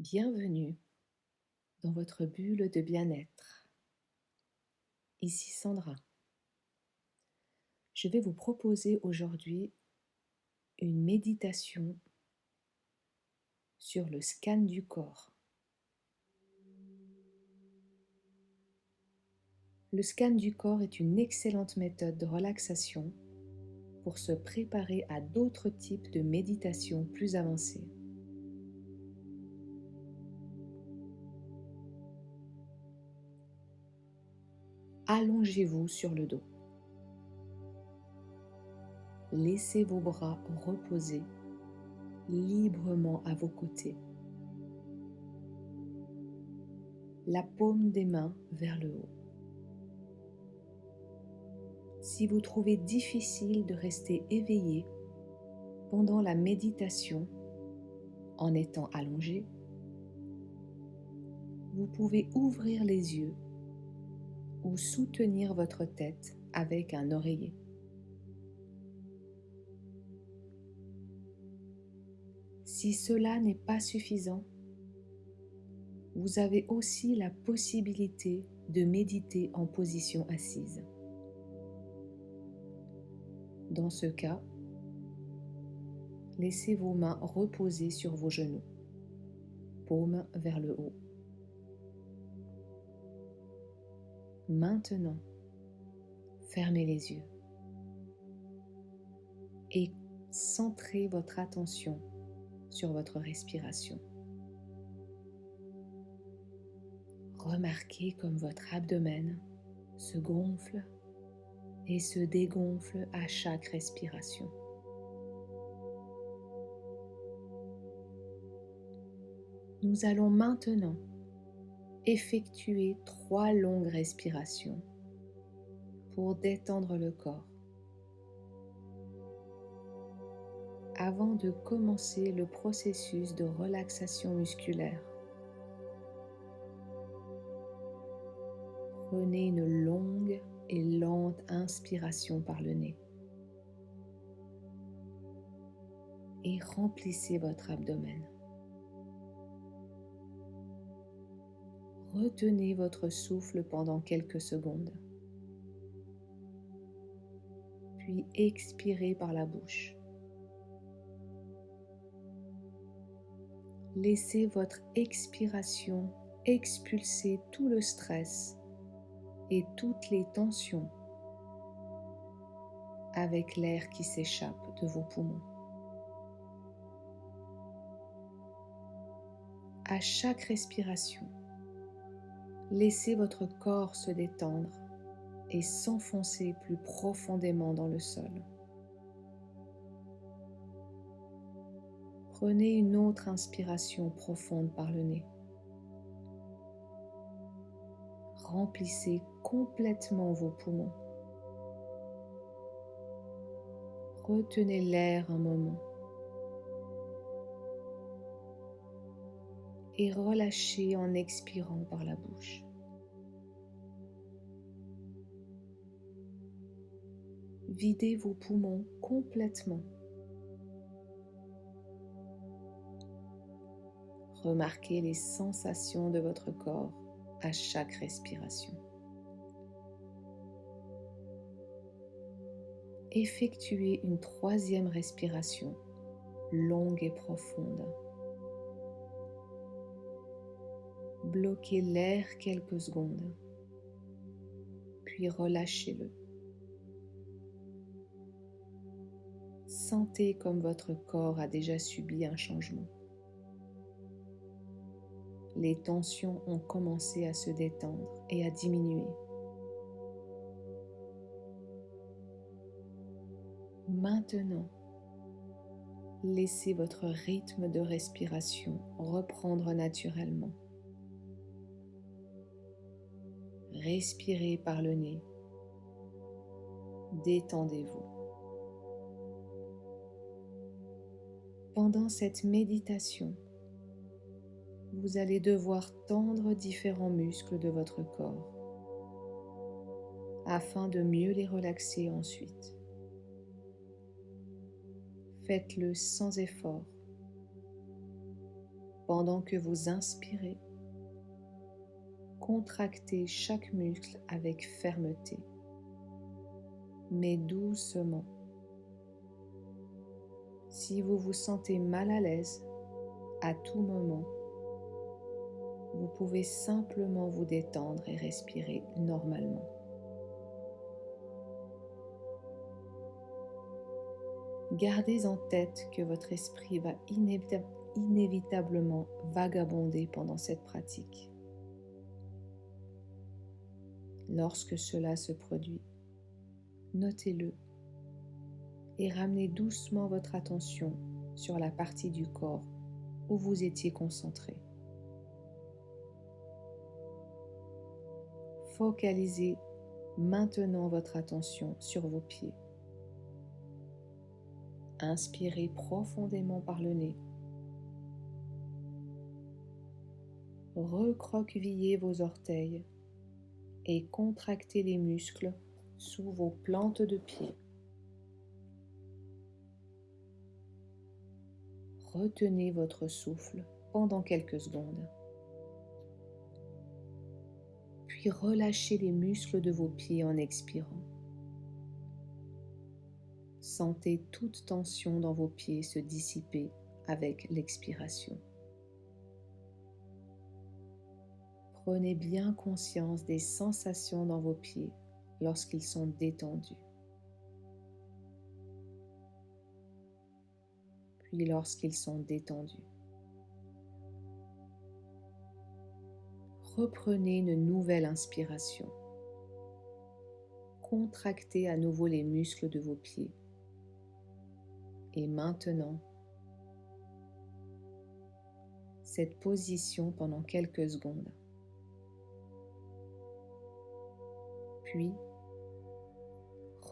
Bienvenue dans votre bulle de bien-être. Ici Sandra. Je vais vous proposer aujourd'hui une méditation sur le scan du corps. Le scan du corps est une excellente méthode de relaxation pour se préparer à d'autres types de méditation plus avancées. Allongez-vous sur le dos. Laissez vos bras reposer librement à vos côtés. La paume des mains vers le haut. Si vous trouvez difficile de rester éveillé pendant la méditation en étant allongé, vous pouvez ouvrir les yeux ou soutenir votre tête avec un oreiller. Si cela n'est pas suffisant, vous avez aussi la possibilité de méditer en position assise. Dans ce cas, laissez vos mains reposer sur vos genoux, paume vers le haut. Maintenant, fermez les yeux et centrez votre attention sur votre respiration. Remarquez comme votre abdomen se gonfle et se dégonfle à chaque respiration. Nous allons maintenant effectuer 3 longues respirations pour détendre le corps. Avant de commencer le processus de relaxation musculaire, prenez une longue et lente inspiration par le nez et remplissez votre abdomen. Retenez votre souffle pendant quelques secondes, puis expirez par la bouche. Laissez votre expiration expulser tout le stress et toutes les tensions avec l'air qui s'échappe de vos poumons. À chaque respiration, laissez votre corps se détendre et s'enfoncer plus profondément dans le sol. Prenez une autre inspiration profonde par le nez. Remplissez complètement vos poumons. Retenez l'air un moment et relâchez en expirant par la bouche. Videz vos poumons complètement. Remarquez les sensations de votre corps à chaque respiration. Effectuez une 3e respiration longue et profonde. Bloquez l'air quelques secondes, puis relâchez-le. Sentez comme votre corps a déjà subi un changement. Les tensions ont commencé à se détendre et à diminuer. Maintenant, laissez votre rythme de respiration reprendre naturellement. Respirez par le nez. Détendez-vous. Pendant cette méditation, vous allez devoir tendre différents muscles de votre corps afin de mieux les relaxer ensuite. Faites-le sans effort Pendant que vous inspirez, contractez chaque muscle avec fermeté, mais doucement. Si vous vous sentez mal à l'aise, à tout moment, vous pouvez simplement vous détendre et respirer normalement. Gardez en tête que votre esprit va inévitablement vagabonder pendant cette pratique. Lorsque cela se produit, notez-le et ramenez doucement votre attention sur la partie du corps où vous étiez concentré. Focalisez maintenant votre attention sur vos pieds. Inspirez profondément par le nez. Recroquevillez vos orteils et contractez les muscles sous vos plantes de pied. Retenez votre souffle pendant quelques secondes. Puis relâchez les muscles de vos pieds en expirant. Sentez toute tension dans vos pieds se dissiper avec l'expiration. Prenez bien conscience des sensations dans vos pieds lorsqu'ils sont détendus. Puis lorsqu'ils sont détendus. Reprenez une nouvelle inspiration. Contractez à nouveau les muscles de vos pieds. Et maintenant, cette position pendant quelques secondes. Puis,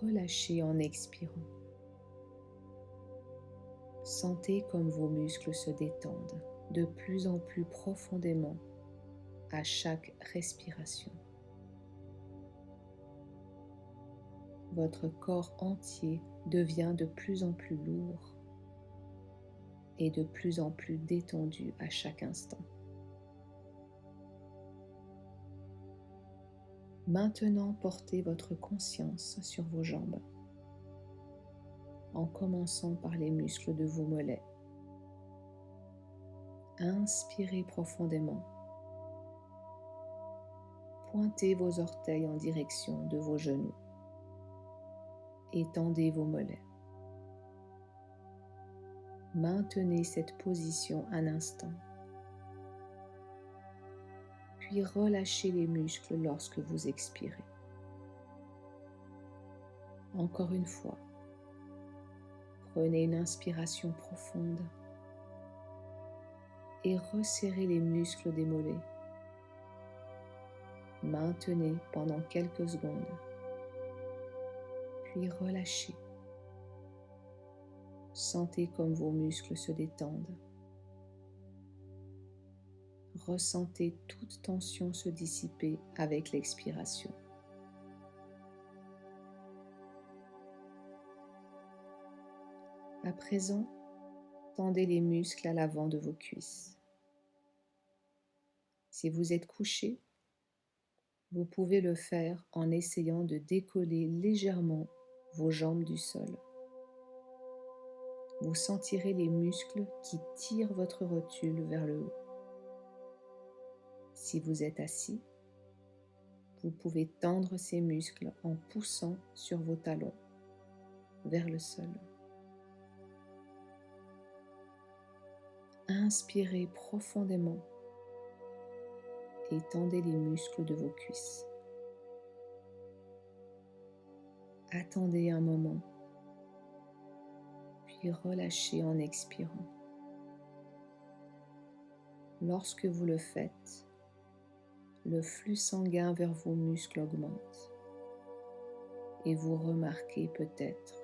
relâchez en expirant. Sentez comme vos muscles se détendent de plus en plus profondément à chaque respiration. Votre corps entier devient de plus en plus lourd et de plus en plus détendu à chaque instant. Maintenant, portez votre conscience sur vos jambes, en commençant par les muscles de vos mollets. Inspirez profondément. Pointez vos orteils en direction de vos genoux. Étendez vos mollets. Maintenez cette position un instant. Puis relâchez les muscles lorsque vous expirez. Encore une fois, prenez une inspiration profonde et resserrez les muscles des mollets. Maintenez pendant quelques secondes, puis relâchez. Sentez comme vos muscles se détendent. Ressentez toute tension se dissiper avec l'expiration. À présent, tendez les muscles à l'avant de vos cuisses. Si vous êtes couché, vous pouvez le faire en essayant de décoller légèrement vos jambes du sol. Vous sentirez les muscles qui tirent votre rotule vers le haut. Si vous êtes assis, vous pouvez tendre ces muscles en poussant sur vos talons vers le sol. Inspirez profondément et tendez les muscles de vos cuisses. Attendez un moment, puis relâchez en expirant. Lorsque vous le faites, le flux sanguin vers vos muscles augmente et vous remarquez peut-être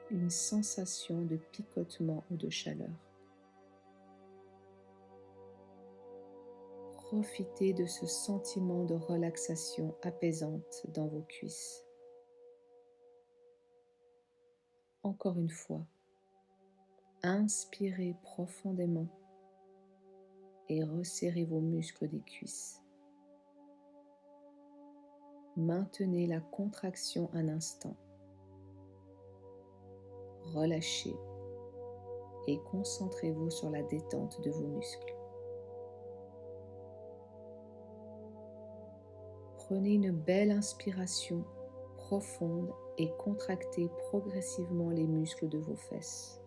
une sensation de picotement ou de chaleur. Profitez de ce sentiment de relaxation apaisante dans vos cuisses. Encore une fois, inspirez profondément et resserrez vos muscles des cuisses. Maintenez la contraction un instant. Relâchez et concentrez-vous sur la détente de vos muscles. Prenez une belle inspiration profonde et contractez progressivement les muscles de vos fesses.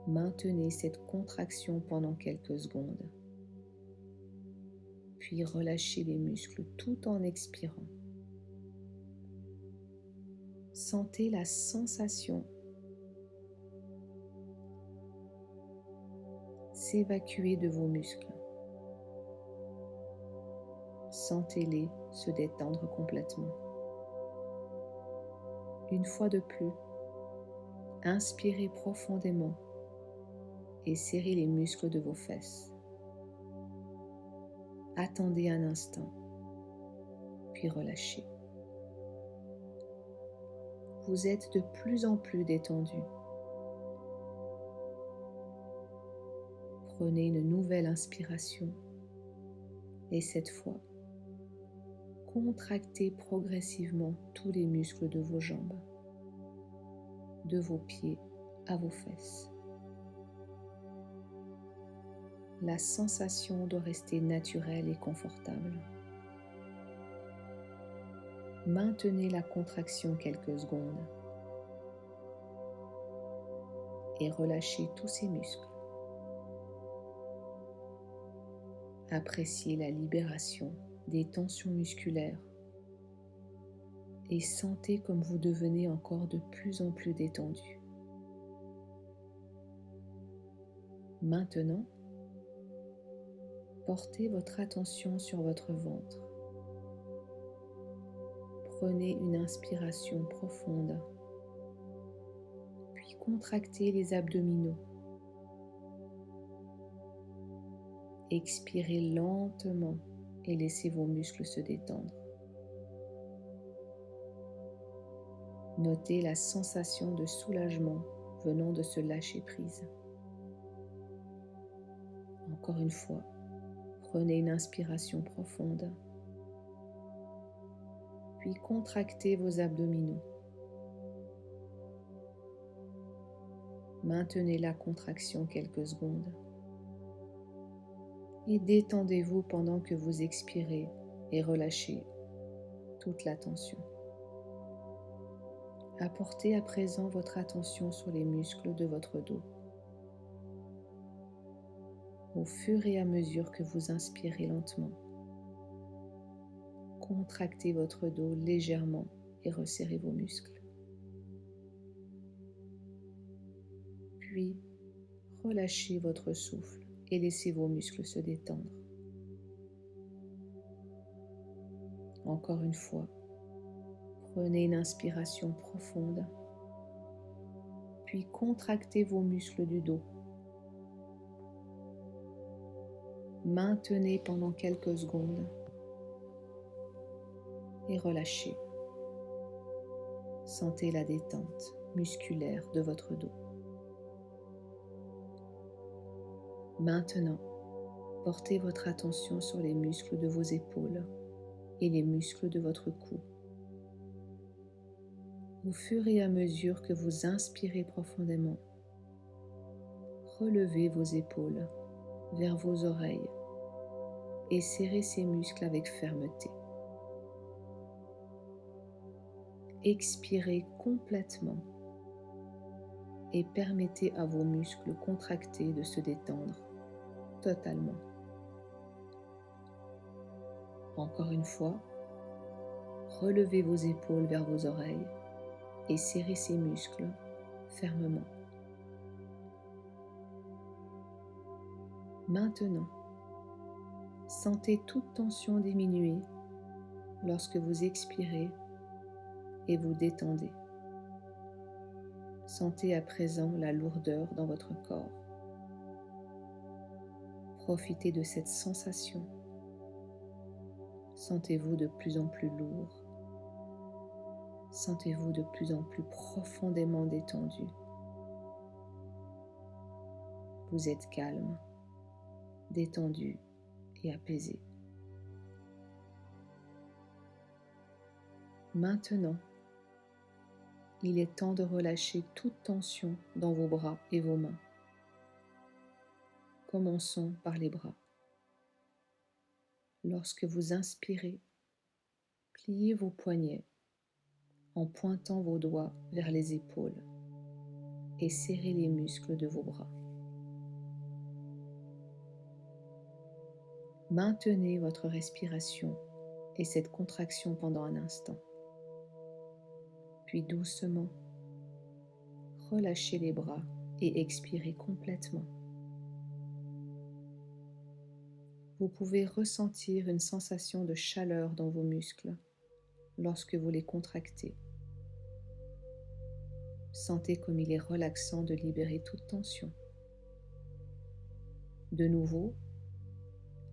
Maintenez cette contraction pendant quelques secondes, puis relâchez les muscles tout en expirant. Sentez la sensation s'évacuer de vos muscles. Sentez-les se détendre complètement. Une fois de plus, inspirez profondément et serrez les muscles de vos fesses. Attendez un instant, puis relâchez. Vous êtes de plus en plus détendu. Prenez une nouvelle inspiration et cette fois, contractez progressivement tous les muscles de vos jambes, de vos pieds à vos fesses. La sensation doit rester naturelle et confortable. Maintenez la contraction quelques secondes et relâchez tous ces muscles. Appréciez la libération des tensions musculaires et sentez comme vous devenez encore de plus en plus détendu. Maintenant, portez votre attention sur votre ventre. Prenez une inspiration profonde, puis contractez les abdominaux. Expirez lentement et laissez vos muscles se détendre. Notez la sensation de soulagement venant de se lâcher prise. Encore une fois, prenez une inspiration profonde, puis contractez vos abdominaux. Maintenez la contraction quelques secondes et détendez-vous pendant que vous expirez et relâchez toute la tension. Apportez à présent votre attention sur les muscles de votre dos. Au fur et à mesure que vous inspirez lentement, contractez votre dos légèrement et resserrez vos muscles. Puis, relâchez votre souffle et laissez vos muscles se détendre. Encore une fois, prenez une inspiration profonde, puis contractez vos muscles du dos. Maintenez pendant quelques secondes et relâchez. Sentez la détente musculaire de votre dos. Maintenant, portez votre attention sur les muscles de vos épaules et les muscles de votre cou. Au fur et à mesure que vous inspirez profondément, relevez vos épaules vers vos oreilles et serrez ces muscles avec fermeté. Expirez complètement et permettez à vos muscles contractés de se détendre totalement. Encore une fois, relevez vos épaules vers vos oreilles et serrez ces muscles fermement. Maintenant, sentez toute tension diminuer lorsque vous expirez et vous détendez. Sentez à présent la lourdeur dans votre corps. Profitez de cette sensation. Sentez-vous de plus en plus lourd. Sentez-vous de plus en plus profondément détendu. Vous êtes calme détendu et apaisé. Maintenant, il est temps de relâcher toute tension dans vos bras et vos mains. Commençons par les bras. Lorsque vous inspirez, pliez vos poignets en pointant vos doigts vers les épaules et serrez les muscles de vos bras. Maintenez votre respiration et cette contraction pendant un instant. Puis doucement, relâchez les bras et expirez complètement. Vous pouvez ressentir une sensation de chaleur dans vos muscles lorsque vous les contractez. Sentez comme il est relaxant de libérer toute tension. De nouveau,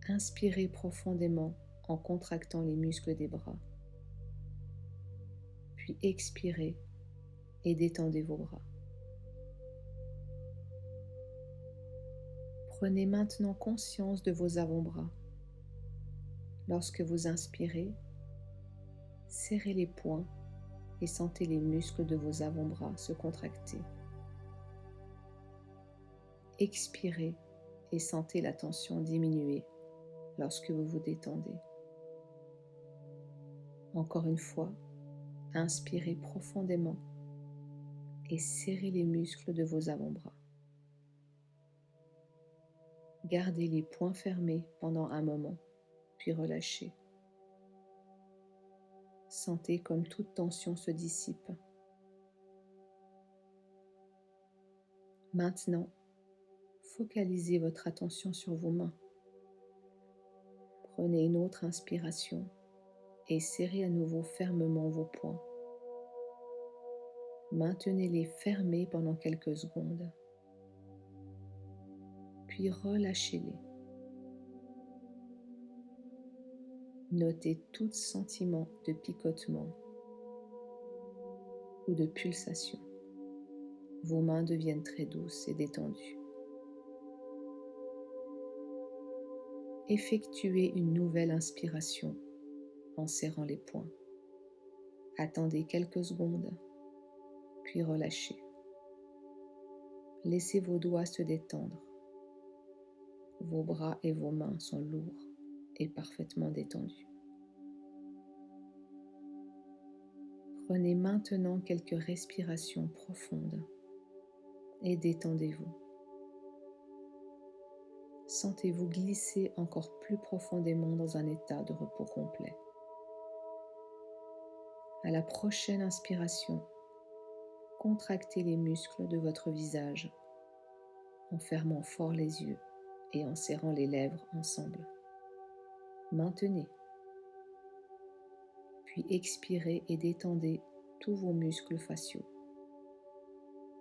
inspirez profondément en contractant les muscles des bras. Puis expirez et détendez vos bras. Prenez maintenant conscience de vos avant-bras. Lorsque vous inspirez, serrez les poings et sentez les muscles de vos avant-bras se contracter. Expirez et sentez la tension diminuer lorsque vous vous détendez. Encore une fois, inspirez profondément et serrez les muscles de vos avant-bras. Gardez les poings fermés pendant un moment, puis relâchez. Sentez comme toute tension se dissipe. Maintenant, focalisez votre attention sur vos mains. Prenez une autre inspiration et serrez à nouveau fermement vos poings. Maintenez-les fermés pendant quelques secondes, puis relâchez-les. Notez tout sentiment de picotement ou de pulsation. Vos mains deviennent très douces et détendues. Effectuez une nouvelle inspiration en serrant les poings. Attendez quelques secondes, puis relâchez. Laissez vos doigts se détendre. Vos bras et vos mains sont lourds et parfaitement détendus. Prenez maintenant quelques respirations profondes et détendez-vous. Sentez-vous glisser encore plus profondément dans un état de repos complet. À la prochaine inspiration, contractez les muscles de votre visage en fermant fort les yeux et en serrant les lèvres ensemble. Maintenez. Puis expirez et détendez tous vos muscles faciaux.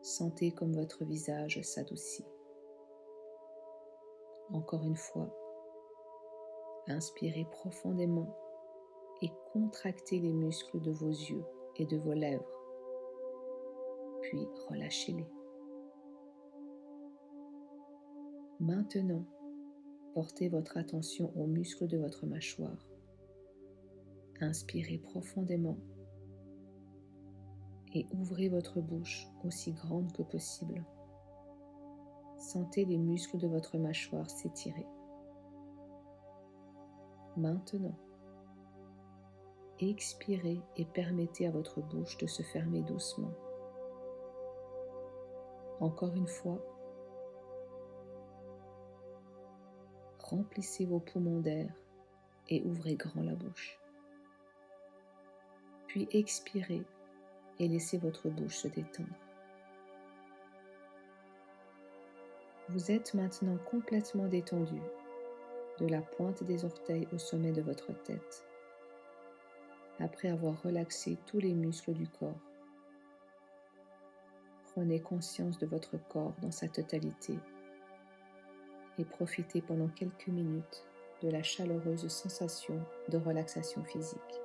Sentez comme votre visage s'adoucit. Encore une fois, inspirez profondément et contractez les muscles de vos yeux et de vos lèvres. Puis relâchez-les. Maintenant, portez votre attention aux muscles de votre mâchoire. Inspirez profondément et ouvrez votre bouche aussi grande que possible. Sentez les muscles de votre mâchoire s'étirer. Maintenant, expirez et permettez à votre bouche de se fermer doucement. Encore une fois, remplissez vos poumons d'air et ouvrez grand la bouche. Puis expirez et laissez votre bouche se détendre. Vous êtes maintenant complètement détendu, de la pointe des orteils au sommet de votre tête, après avoir relaxé tous les muscles du corps. Prenez conscience de votre corps dans sa totalité et profitez pendant quelques minutes de la chaleureuse sensation de relaxation physique.